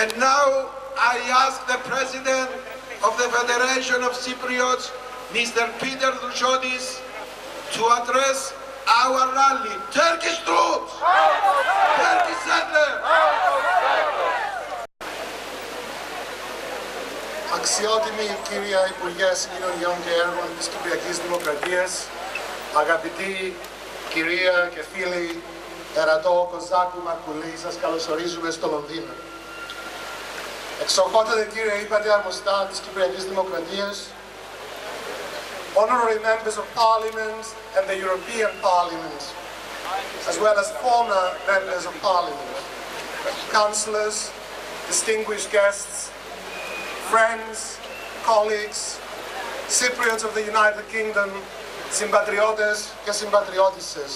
And now I ask the President of the Federation of Cypriots, Mr. Peter Droussiotis, to address our rally. Turkish troops! Turkish settlers! Αξιότιμη κυρία Υπουργέ Συγκοινωνιών και Έργων της Κυπριακής Δημοκρατίας, αγαπητοί κυρία και φίλοι Ερατό Κοζάκου Μαρκουλή, σας καλωσορίζουμε στο Λονδίνο. Εξοχότατε κύριε Είπατε Αρμοστά της Κυπριακής Δημοκρατίας, honorary members of Parliament and the European Parliament, as well as former members of Parliament, councillors, distinguished guests, friends, colleagues, Cypriots of the United Kingdom, Cypriotes και Cypriotisses.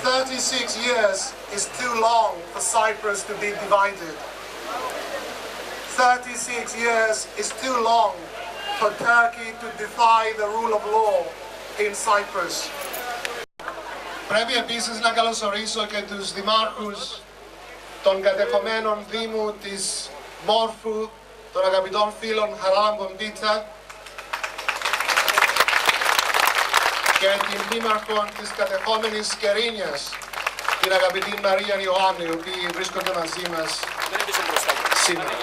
36 years is too long for Cyprus to be divided. 36 years is too long for Turkey to defy the rule of law in Cyprus. Πρέπει επίσης να καλωσορίσω και τους δημάρχους των κατεχομένων δήμου της Μόρφου, των αγαπητών φίλων Χαράλαμπον Πίτσα και την δήμαρχο της κατεχόμενης Κερίνιας, την αγαπητή Μαρία Ιωάννη, οι οποίοι βρίσκονται μαζί μας σήμερα.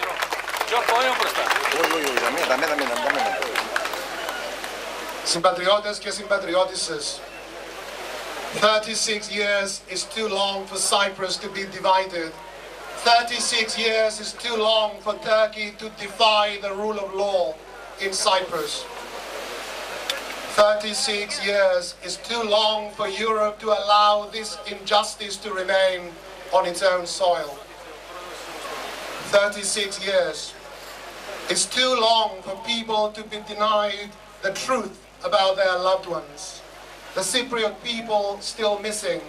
Συμπατριώτες και συμπατριώτισσες, 36 years is too long for Cyprus to be divided. 36 years is too long for Turkey to defy the rule of law in Cyprus. 36 years is too long for Europe to allow this injustice to remain on its own soil. 36 years is too long for people to be denied the truth about their loved ones. The Cypriot people still missing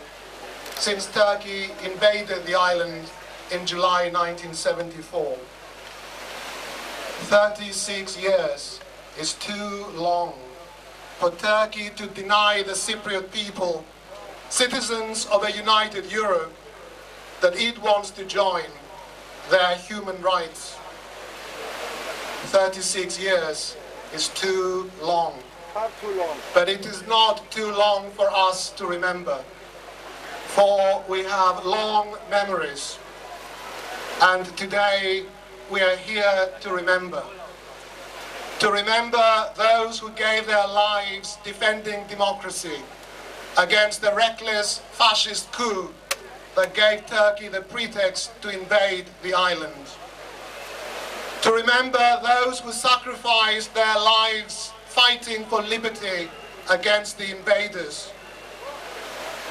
since Turkey invaded the island in July 1974. 36 years is too long for Turkey to deny the Cypriot people, citizens of a united Europe, that it wants to join their human rights. 36 years is too long. But it is not too long for us to remember, for we have long memories, and today we are here to remember. To remember those who gave their lives defending democracy against the reckless fascist coup that gave Turkey the pretext to invade the island. To remember those who sacrificed their lives fighting for liberty against the invaders.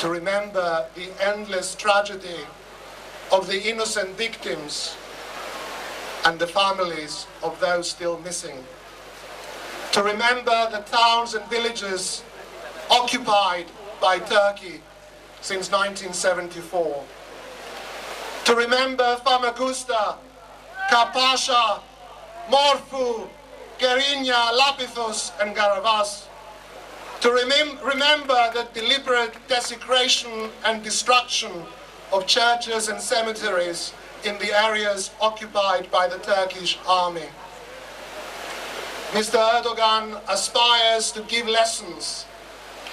To remember the endless tragedy of the innocent victims and the families of those still missing. To remember the towns and villages occupied by Turkey since 1974. To remember Famagusta, Kapasha, Morfu, Kerinia, Lapithos and Garavas. To remember the deliberate desecration and destruction of churches and cemeteries in the areas occupied by the Turkish army. Mr. Erdogan aspires to give lessons,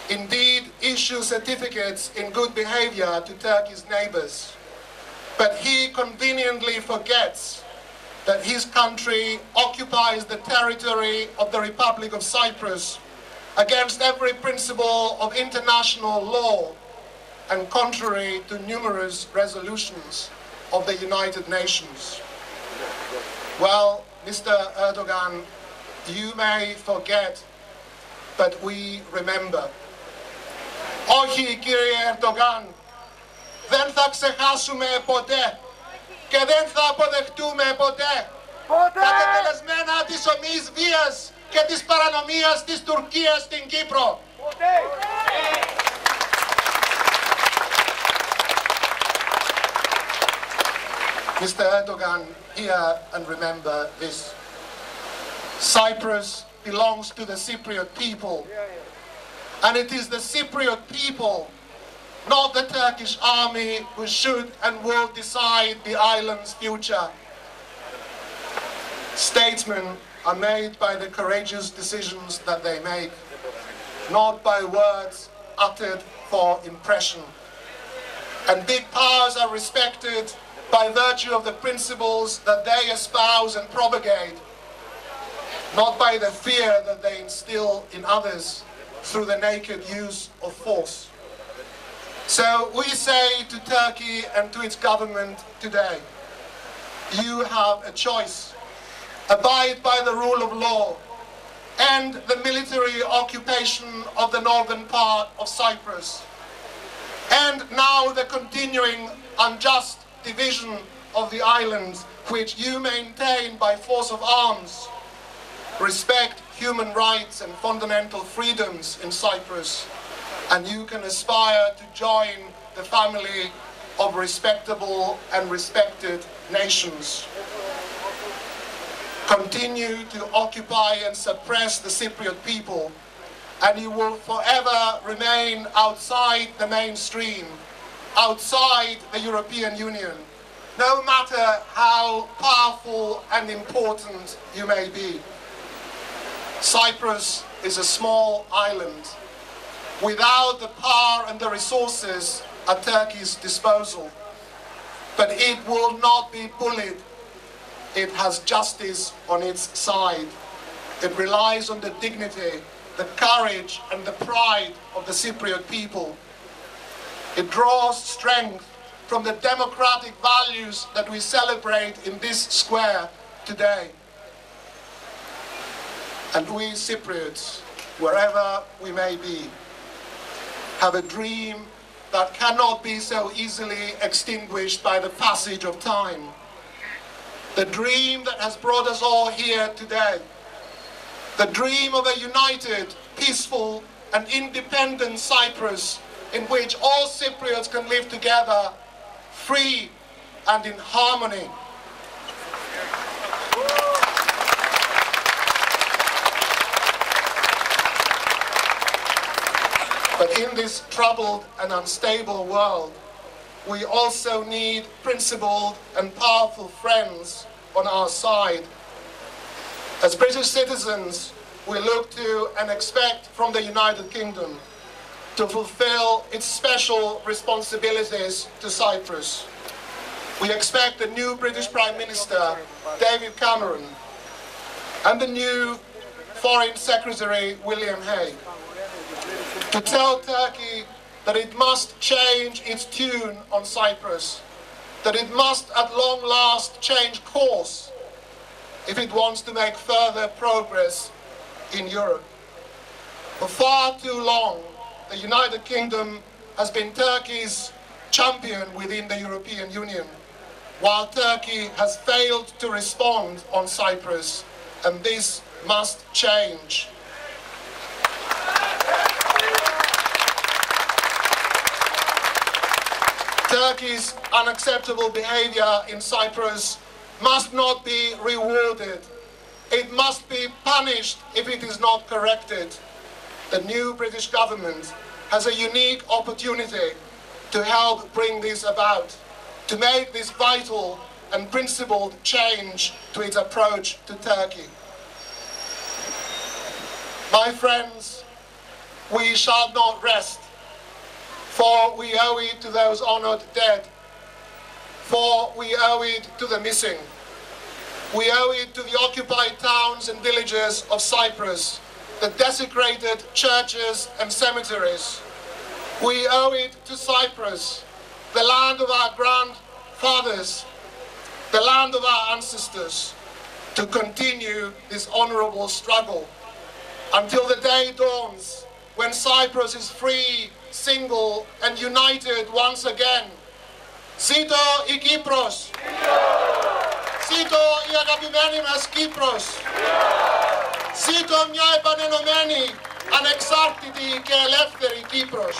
indeed issue certificates in good behavior to Turkey's neighbors. But he conveniently forgets that his country occupies the territory of the Republic of Cyprus against every principle of international law and contrary to numerous resolutions of the United Nations. Well, Mr. Erdogan, you may forget, but we remember. Όχι, κύριε Ερντογάν, δεν θα ξεχάσουμε ποτέ και δεν θα αποδεχτούμε ποτέ τα τετελεσμένα της ομοίης βίας και της παρανομίας της Τουρκίας στην Κύπρο. Mr. Erdogan, hear and remember this. Cyprus belongs to the Cypriot people, and it is the Cypriot people not the Turkish army, who should and will decide the island's future. Statesmen are made by the courageous decisions that they make, not by words uttered for impression. And big powers are respected by virtue of the principles that they espouse and propagate, not by the fear that they instill in others through the naked use of force. So we say to Turkey and to its government today, you have a choice. Abide by the rule of law, end the military occupation of the northern part of Cyprus, and now the continuing unjust division of the island, which you maintain by force of arms. Respect human rights and fundamental freedoms in Cyprus, and you can aspire to join the family of respectable and respected nations. Continue to occupy and suppress the Cypriot people, and you will forever remain outside the mainstream, outside the European Union, no matter how powerful and important you may be. Cyprus is a small island without the power and the resources at Turkey's disposal, but it will not be bullied. It has justice on its side. It relies on the dignity, the courage and the pride of the Cypriot people. It draws strength from the democratic values that we celebrate in this square today. And we Cypriots, wherever we may be, have a dream that cannot be so easily extinguished by the passage of time. The dream that has brought us all here today. The dream of a united, peaceful and independent Cyprus in which all Cypriots can live together, free and in harmony. But in this troubled and unstable world, we also need principled and powerful friends on our side. As British citizens, we look to and expect from the United Kingdom to fulfill its special responsibilities to Cyprus. We expect the new British Prime Minister, David Cameron, and the new Foreign Secretary, William Hague, to tell Turkey that it must change its tune on Cyprus, that it must at long last change course if it wants to make further progress in Europe. For far too long, the United Kingdom has been Turkey's champion within the European Union, while Turkey has failed to respond on Cyprus, and this must change. Turkey's unacceptable behavior in Cyprus must not be rewarded. It must be punished if it is not corrected. The new British government has a unique opportunity to help bring this about, to make this vital and principled change to its approach to Turkey. My friends, we shall not rest, for we owe it to those honored dead, for we owe it to the missing. We owe it to the occupied towns and villages of Cyprus, the desecrated churches and cemeteries. We owe it to Cyprus, the land of our grandfathers, the land of our ancestors, to continue this honorable struggle until the day dawns when Cyprus is free, single and united once again. Zito η Κύπρος! Ζήτω η αγαπημένη μας Κύπρος! Ζήτω μια επανενωμένη, ανεξάρτητη και ελεύθερη Κύπρος!